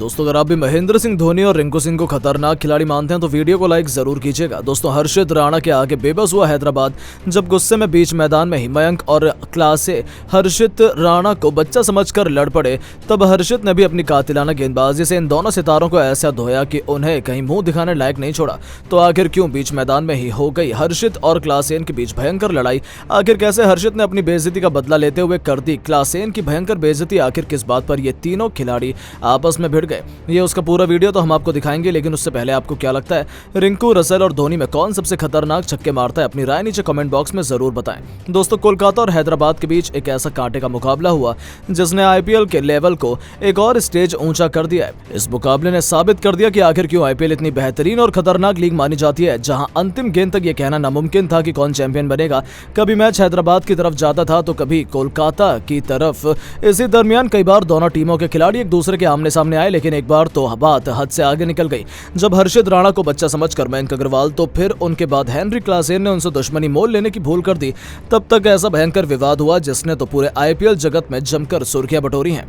दोस्तों अगर आप भी महेंद्र सिंह धोनी और रिंकू सिंह को खतरनाक खिलाड़ी मानते हैं तो वीडियो को लाइक जरूर कीजिएगा। दोस्तों हर्षित राणा के आगे बेबस हुआ हैदराबाद जब गुस्से में बीच मैदान में ही मयंक और क्लासे हर्षित राणा को बच्चा समझकर लड़ पड़े। तब हर्षित ने भी अपनी कातिलाना गेंदबाजी से इन दोनों सितारों को ऐसा धोया कि उन्हें कहीं मुंह दिखाने लायक नहीं छोड़ा। तो आखिर क्यों बीच मैदान में ही हो गई हर्षित और क्लासेन के बीच भयंकर लड़ाई? आखिर कैसे हर्षित ने अपनी बेइज्जती का बदला लेते हुए कर दी क्लासेन की भयंकर बेइज्जती? आखिर किस बात पर ये तीनों खिलाड़ी आपस में भिड़ गए? ये उसका पूरा वीडियो तो हम आपको दिखाएंगे, लेकिन उससे पहले आपको क्या लगता है रिंकू, रसेल और धोनी में कौन सबसे खतरनाक छक्के मारता है? अपनी राय नीचे कमेंट बॉक्स में जरूर बताएं। दोस्तों कोलकाता और हैदराबाद के बीच एक ऐसा कांटे का मुकाबला हुआ जिसने आईपीएल के लेवल को एक और स्टेज ऊंचा कर दिया है। इस मुकाबले ने साबित कर दिया कि आखिर क्यों आईपीएल इतनी बेहतरीन और खतरनाक लीग मानी जाती है, जहां अंतिम गेंद तक ये कहना नामुमकिन था कि कौन चैंपियन बनेगा। कभी मैच हैदराबाद की तरफ जाता था तो कभी कोलकाता की तरफ। इसी दरमियान कई बार दोनों टीमों के खिलाड़ी एक दूसरे के आमने सामने आए, लेकिन एक बार तो बात हद से आगे निकल गई जब हर्षित राणा को बच्चा समझकर मयंक अग्रवाल, तो फिर उनके बाद हेनरी क्लासेन ने उनसे दुश्मनी मोल लेने की भूल कर दी। तब तक ऐसा भयंकर विवाद हुआ जिसने तो पूरे आईपीएल जगत में जमकर सुर्खियां बटोरी हैं।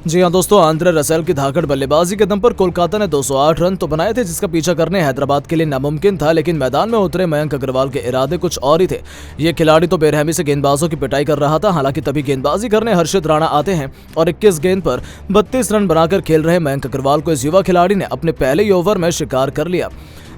जी हां दोस्तों, आंद्रे रसेल की धाकड़ बल्लेबाजी के दम पर कोलकाता ने 208 रन तो बनाए थे, जिसका पीछा करने हैदराबाद के लिए नामुमकिन था। लेकिन मैदान में उतरे मयंक अग्रवाल के इरादे कुछ और ही थे। ये खिलाड़ी तो बेरहमी से गेंदबाजों की पिटाई कर रहा था। हालांकि तभी गेंदबाजी करने हर्षित राणा आते हैं और 21 गेंद पर 32 रन बनाकर खेल रहे मयंक अग्रवाल को इस युवा खिलाड़ी ने अपने पहले ही ओवर में शिकार कर लिया।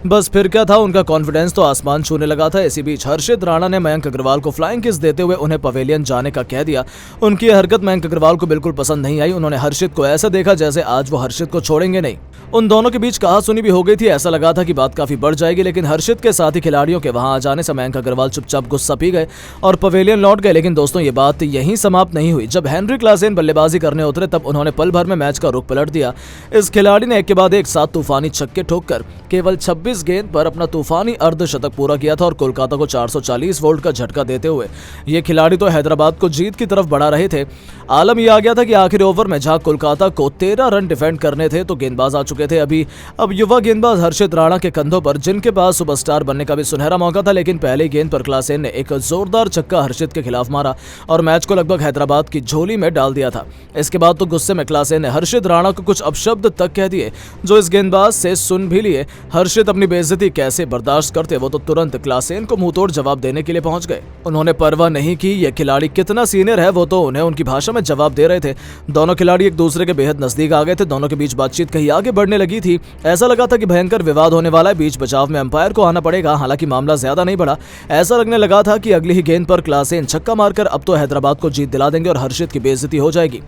बस फिर क्या था, उनका कॉन्फिडेंस तो आसमान छूने लगा था। इसी बीच हर्षित राणा ने मयंक अग्रवाल को फ्लाइंग किस देते हुए उन्हें पवेलियन जाने का कह दिया। उनकी यह हरकत मयंक अग्रवाल को बिल्कुल पसंद नहीं आई। उन्होंने हर्षित को ऐसा देखा जैसे आज वो हर्षित को छोड़ेंगे नहीं। उन दोनों के बीच कहासुनी भी हो गई थी। ऐसा लगा था कि बात काफी बढ़ जाएगी, लेकिन हर्षित के साथी खिलाड़ियों के वहां आ जाने से मयंक अग्रवाल चुपचाप गुस्सा पी गए और पवेलियन लौट गए। लेकिन दोस्तों ये बात यहीं समाप्त नहीं हुई। जब हेनरी क्लासेन बल्लेबाजी करने उतरे तब उन्होंने पल भर में मैच का रुख पलट दिया। इस खिलाड़ी ने एक के बाद एक 7 तूफानी छक्के ठोककर केवल 26 गेंद पर अपना तूफानी अर्धशतक पूरा किया था और कोलकाता को 440 वोल्ट का झटका देते हुए ये खिलाड़ी तो हैदराबाद को जीत की तरफ बढ़ा रहे थे। आलम यह आ गया था कि आखिरी ओवर में जहां कोलकाता को 13 रन डिफेंड करने थे तो गेंदबाज आ चुके थे। अब युवा गेंदबाज हर्षित राणा के कंधों पर, जिनके पास सुपरस्टार बनने का भी सुनहरा मौका था। लेकिन पहले गेंद पर क्लासेन ने एक जोरदार छक्का हर्षित के खिलाफ मारा और मैच को लगभग हैदराबाद की झोली में डाल दिया था। इसके बाद तो गुस्से में क्लासेन ने हर्षित राणा को कुछ अपशब्द तक कह दिए जो इस गेंदबाज से सुन भी लिए। हर्षित अपनी बेइज्जती कैसे बर्दाश्त करते, वो तो तुरंत क्लासेन को मुंहतोड़ जवाब देने के लिए पहुंच गए। उन्होंने परवाह नहीं की ये खिलाड़ी कितना सीनियर है, वो तो उन्हें उनकी भाषा में जवाब दे रहे थे। दोनों खिलाड़ी एक दूसरे के बेहद नजदीक आ गए थे। दोनों के बीच बातचीत कहीं आगे बढ़ने लगी थी। ऐसा लगा था कि भयंकर विवाद होने वाला है। बीच बचाव में अंपायर को आना पड़ेगा। हालांकि मामला ज्यादा नहीं बढ़ा। ऐसा लगने लगा था कि अगली ही गेंद पर क्लासेन छक्का मारकर अब तो हैदराबाद को जीत दिला देंगे और हर्षित की बेइज्जती हो जाएगी।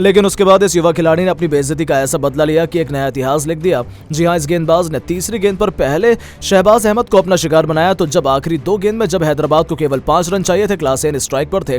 लेकिन उसके बाद इस युवा खिलाड़ी ने अपनी बेइज्जती का ऐसा बदला लिया कि एक नया इतिहास लिख दिया। जी हां, इस गेंदबाज ने तीसरी गेंद पर पहले शहबाज अहमद को अपना शिकार बनाया। तो जब आखिरी 2 गेंद में जब हैदराबाद को केवल 5 रन चाहिए थे, क्लासेन स्ट्राइक पर थे,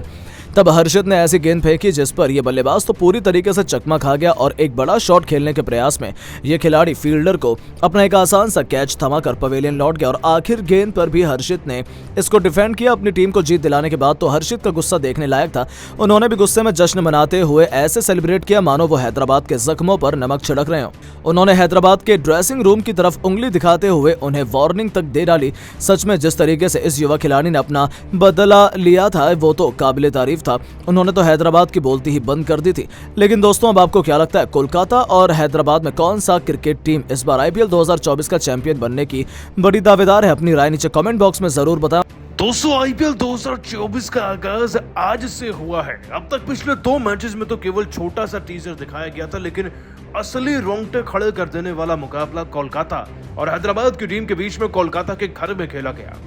तब हर्षित ने ऐसी गेंद फेंकी जिस पर यह बल्लेबाज तो पूरी तरीके से चकमा खा गया और एक बड़ा शॉट खेलने के प्रयास में यह खिलाड़ी फील्डर को अपना एक आसान सा कैच थमाकर पवेलियन लौट गया और आखिर गेंद पर भी हर्षित ने इसको डिफेंड किया। अपनी टीम को जीत दिलाने के बाद तो हर्षित का गुस्सा देखने लायक था। उन्होंने भी गुस्से में जश्न मनाते हुए ऐसे सेलिब्रेट किया मानो वो हैदराबाद के जख्मों पर नमक छिड़क रहे हो। उन्होंने हैदराबाद के ड्रेसिंग रूम की तरफ उंगली दिखाते हुए उन्हें वार्निंग तक दे डाली। सच में जिस तरीके से इस युवा खिलाड़ी ने अपना बदला लिया था वो तो काबिले तारीफ था। उन्होंने तो हैदराबाद की बोलती ही बंद कर दी थी। लेकिन दोस्तों अब आपको क्या लगता है, कोलकाता और हैदराबाद में कौन सा क्रिकेट टीम इस बार आईपीएल 2024 का चैंपियन बनने की बड़ी दावेदार है? अपनी राय नीचे कमेंट बॉक्स में जरूर बताएं। दोस्तों आईपीएल 2024 का आगाज आज से हुआ है। अब तक पिछले 2 मैचेस में तो केवल छोटा सा टीजर दिखाया गया था, लेकिन असली रोंगटे खड़े कर देने वाला मुकाबला कोलकाता और हैदराबाद की टीम के बीच में कोलकाता के घर में खेला गया।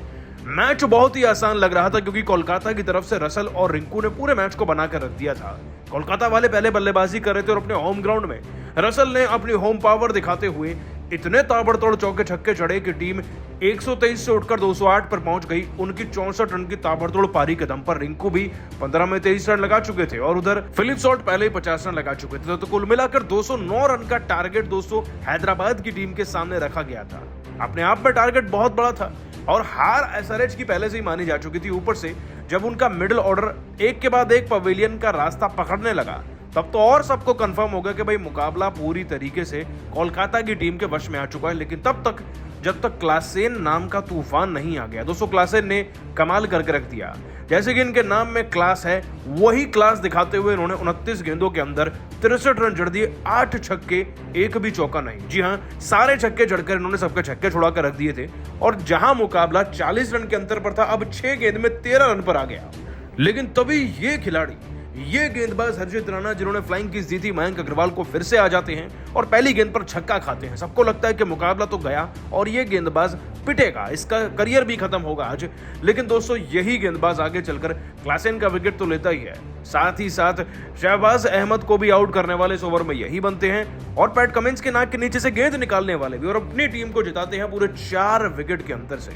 मैच बहुत ही आसान लग रहा था क्योंकि कोलकाता की तरफ से रसेल और रिंकू ने पूरे मैच को बनाकर रख दिया था। कोलकाता वाले पहले बल्लेबाजी कर रहे थे और अपने होम ग्राउंड में रसेल ने अपनी होम पावर दिखाते हुए इतने ताबड़तोड़ चौके छक्के चढ़े कि टीम 123 से उठकर 208 पर पहुंच गई। उनकी 64 रन की ताबड़तोड़ पारी के दम पर रिंकू भी 15 में 23 रन लगा चुके थे और उधर फिलिप सॉल्ट पहले ही 50 रन लगा चुके थे। तो कुल मिलाकर 209 रन का टारगेट दोस्तों हैदराबाद की टीम के सामने रखा गया था। अपने आप में टारगेट बहुत बड़ा था और हार एसआरएच की पहले से ही मानी जा चुकी थी। ऊपर से जब उनका मिडिल ऑर्डर एक के बाद एक पवेलियन का रास्ता पकड़ने लगा तब तो और सबको कंफर्म हो गया कि भाई मुकाबला पूरी तरीके से कोलकाता की टीम के वश में आ चुका है। लेकिन तब तक जब तक क्लासेन नाम का तूफान नहीं आ गया। दोस्तों क्लासेन ने कमाल करके रख दिया। जैसे कि इनके नाम में क्लास है, वही क्लास दिखाते हुए इन्होंने 29 गेंदों के अंदर 63 रन जड़ दिए, 8 छक्के, एक भी चौका नहीं। जी हाँ, सारे छक्के जड़कर इन्होंने सबके छक्के छुड़ा कर रख दिए थे। और जहां मुकाबला 40 रन के अंतर पर था, अब 6 गेंद में 13 रन पर आ गया। लेकिन तभी ये खिलाड़ी, ये गेंदबाज हर्षित राणा, जिन्होंने फ्लाइंग किस दी थी मयंक अग्रवाल को, फिर से आ जाते हैं और पहली गेंद पर छक्का खाते हैं। सबको लगता है कि मुकाबला तो गया और ये गेंदबाज पिटेगा, इसका करियर भी खत्म होगा आज। लेकिन दोस्तों, यही गेंदबाज आगे चलकर क्लासेन का विकेट तो लेता ही है, साथ ही साथ शहबाज अहमद को भी आउट करने वाले इस ओवर में यही बनते हैं और पैट कमिंस के नाक के नीचे से गेंद निकालने वाले भी, और अपनी टीम को जिताते हैं पूरे 4 विकेट के अंतर से।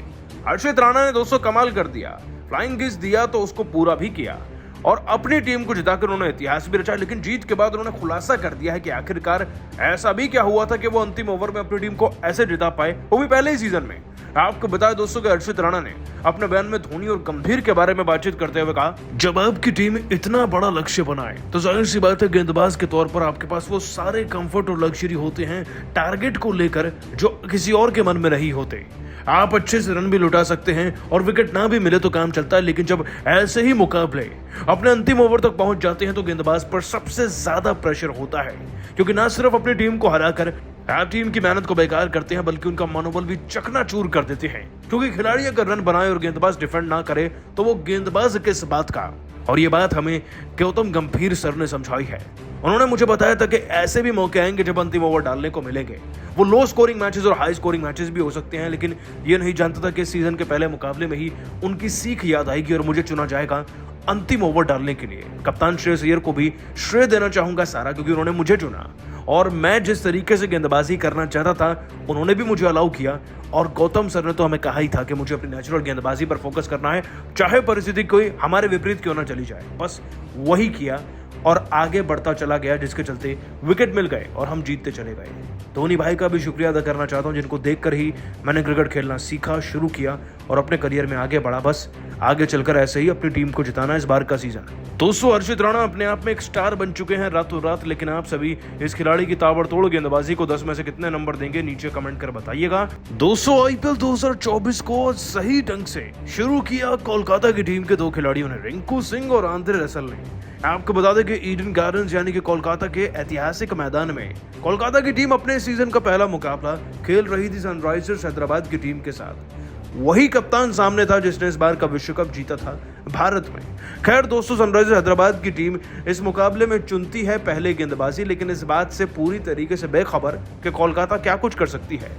हर्षित राणा ने दोस्तों कमाल कर दिया, फ्लाइंग किस दिया तो उसको पूरा भी किया और अपनी टीम को जिताकर उन्होंने इतिहास भी रचा। लेकिन जीत के बाद उन्होंने खुलासा कर दिया है कि आखिरकार ऐसा भी क्या हुआ था कि वो अंतिम ओवर में अपनी टीम को ऐसे जिता पाए, वो भी पहले ही सीजन में। आपको बताया दोस्तों कि हर्षित राणा ने अपने बयान में धोनी और गंभीर के बारे में बातचीत करते हुए कहा, जब आपकी टीम इतना बड़ा लक्ष्य बनाए तो जाहिर सी बात है गेंदबाज के तौर पर आपके पास वो सारे कंफर्ट और लग्जरी होते हैं टारगेट को लेकर जो किसी और के मन में नहीं होते। आप अच्छे से रन भी लुटा सकते हैं और विकेट ना भी मिले तो काम चलता है। लेकिन जब ऐसे ही मुकाबले अपने अंतिम ओवर तक पहुंच जाते हैं तो गेंदबाज पर सबसे ज्यादा प्रेशर होता है, क्योंकि ना सिर्फ अपनी टीम को हराकर आप टीम की मेहनत को बेकार करते हैं, बल्कि उनका मनोबल भी चकनाचूर कर देते हैं। क्योंकि खिलाड़ी अगर रन बनाए और गेंदबाज डिफेंड ना करे तो वो गेंदबाज किस बात का। और ये बात हमें गौतम गंभीर सर ने समझाई है। उन्होंने मुझे बताया था कि ऐसे भी मौके आएंगे जब अंतिम ओवर डालने को मिलेंगे। वो लो स्कोरिंग मैचेस और हाई स्कोरिंग मैचेस भी हो सकते हैं, लेकिन ये नहीं जानता था कि सीजन के पहले मुकाबले में ही उनकी सीख याद आएगी और मुझे चुना जाएगा अंतिम ओवर डालने के लिए। कप्तान श्रेयस अय्यर को भी श्रेय देना चाहूंगा सारा, क्योंकि उन्होंने मुझे चुना और मैं जिस तरीके से गेंदबाजी करना चाहता था उन्होंने भी मुझे अलाउ किया। और गौतम सर ने तो हमें कहा ही था कि मुझे अपनी नेचुरल गेंदबाजी पर फोकस करना है, चाहे परिस्थिति कोई हमारे विपरीत क्यों ना चली जाए। बस वही किया और आगे बढ़ता चला गया, जिसके चलते विकेट मिल गए और हम जीतते चले गए। धोनी भाई का भी शुक्रिया अदा करना चाहता हूं, जिनको देखकर ही मैंने क्रिकेट खेलना सीखा, शुरू किया और अपने करियर में आगे बढ़ा। बस आगे चलकर ऐसे ही अपनी टीम को जिताना इस बार का सीजन। दोस्तों, हर्षित राणा अपने आप में एक स्टार बन चुके हैं रातों रात, लेकिन आप सभी इस खिलाड़ी की ताबड़तोड़ गेंदबाजी को 10 में से कितने नंबर देंगे, नीचे कमेंट कर बताइएगा। दोस्तों, आईपीएल 2024 को सही ढंग से शुरू किया कोलकाता की टीम के 2 खिलाड़ियों ने, रिंकू सिंह और आंद्रे रसल ने। आपको बता दें कि ईडन गार्डन्स यानी कि कोलकाता के ऐतिहासिक मैदान में कोलकाता की टीम अपने सीजन का पहला मुकाबला खेल रही थी सनराइजर्स हैदराबाद की टीम के साथ। वही कप्तान सामने था जिसने इस बार का विश्व कप जीता था भारत में। खैर दोस्तों, सनराइजर्स हैदराबाद की टीम इस मुकाबले में चुनती है पहले गेंदबाजी, लेकिन इस बात से पूरी तरीके से बेखबर कि कोलकाता क्या कुछ कर सकती है।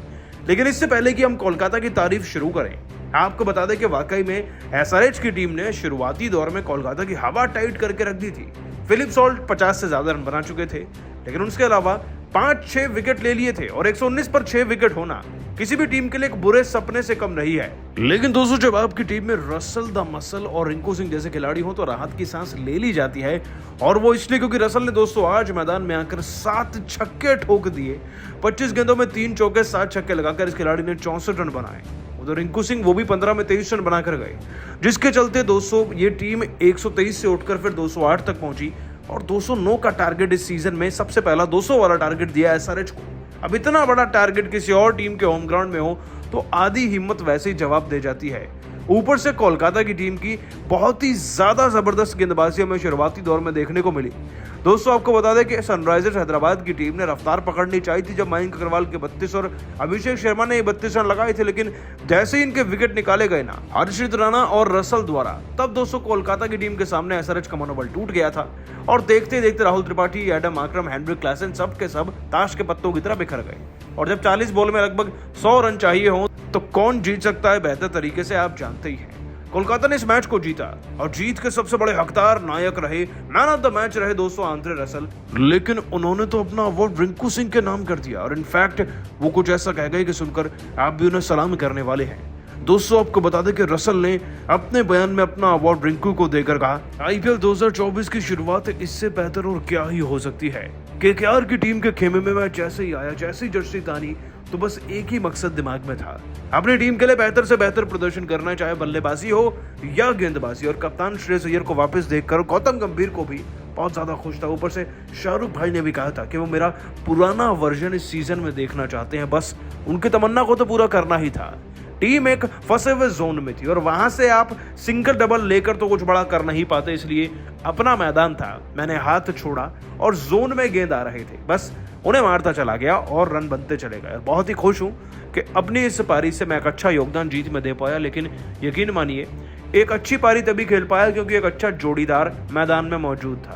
लेकिन इससे पहले कि हम कोलकाता की तारीफ शुरू करें, आपको बता दें कि वाकई में एसआरएच की टीम ने शुरुआती दौर में कोलकाता की हवा टाइट करके रख दी थी। फिलिप सॉल्ट 50 से ज्यादा रन बना चुके थे, लेकिन उसके अलावा 5-6 विकेट ले लिए थे और 119 पर 6 विकेट होना किसी भी टीम के लिए एक बुरे सपने से कम नहीं है। लेकिन दोस्तों, जब आपकी टीम में रसल द मसल और रिंकू सिंह जैसे खिलाड़ी हो तो राहत की सांस ले ली जाती है। और वो इसलिए क्योंकि रसल ने दोस्तों आज मैदान में आकर 7 छक्के ठोक दिए। 25 गेंदों में 3 चौके 7 छक्के लगाकर इस खिलाड़ी ने 64 रन बनाए। उधर रिंकू सिंह वो भी 15 में 23 रन बनाकर गए, जिसके चलते दोस्तों ये टीम 123 से उठकर फिर 208 तक पहुंची और 209 का टारगेट इस सीजन में सबसे पहला 200 वाला टारगेट दिया एसआरएच को। अब इतना बड़ा टारगेट किसी और टीम के होम ग्राउंड में हो तो आधी हिम्मत वैसे ही जवाब दे जाती है। ऊपर से कोलकाता की टीम की बहुत ही ज्यादा जबरदस्त गेंदबाजी हमें शुरुआती दौर में देखने को मिली। दोस्तों, आपको बता दें कि सनराइजर्स हैदराबाद की टीम ने रफ्तार पकड़नी चाहिए थी जब मयंक अग्रवाल के 32 और अभिषेक शर्मा ने 32 रन लगाए थे, लेकिन जैसे ही इनके विकेट निकाले गए ना हर्षित राणा और रसल द्वारा, तब दोस्तों कोलकाता की टीम के सामने एसआरएच का मनोबल टूट गया था और देखते देखते Rahul Tripathi, Aiden Markram, Heinrich Klaasen सब के सब ताश के पत्तों की तरह बिखर गए। और जब 40 बॉल में लगभग 100 रन चाहिए हो तो कौन जीत सकता है बेहतर तरीके से, आप जानते ही हैं। कोलकाता ने इस मैच को जीता और जीत के सबसे बड़े हकदार नायक रहे, मैन ऑफ द मैच रहे दोस्तों आंद्रे रसल। लेकिन उन्होंने तो अपना अवार्ड रिंकू सिंह के नाम कर दिया और इनफैक्ट वो कुछ ऐसा कह गए कि सुनकर आप भी उन्हें सलाम करने वाले हैं। दोस्तों, आपको बता दें कि रसल ने अपने बयान में अपना अवार्ड रिंकू को देकर कहा, आईपीएल 2024 की शुरुआत इससे बेहतर और क्या ही हो सकती है। केकेआर की टीम के खेमे में मैं जैसे ही आया, जैसे ही जर्सी तानी, तो बस एक ही मकसद दिमाग में था, अपनी टीम के लिए बेहतर से बेहतर प्रदर्शन करना, चाहे बल्लेबाजी हो या गेंदबाजी। और कप्तान श्रेयस अय्यर को वापस देखकर गौतम गंभीर को भी बहुत ज्यादा खुश था। ऊपर से शाहरुख भाई ने भी कहा था कि वो मेरा पुराना वर्जन इस सीजन में देखना चाहते हैं, बस उनकी तमन्ना को तो पूरा करना ही था। टीम एक फंसे हुए जोन में थी और वहां से आप सिंगल डबल लेकर तो कुछ बड़ा कर नहीं पाते, इसलिए अपना मैदान था, मैंने हाथ छोड़ा और जोन में गेंद आ रहे थे, बस उन्हें मारता चला गया और रन बनते चले गए। बहुत ही खुश हूं कि अपनी इस पारी से मैं एक अच्छा योगदान जीत में दे पाया, लेकिन यकीन मानिए एक अच्छी पारी तभी खेल पाया क्योंकि एक अच्छा जोड़ीदार मैदान में मौजूद था।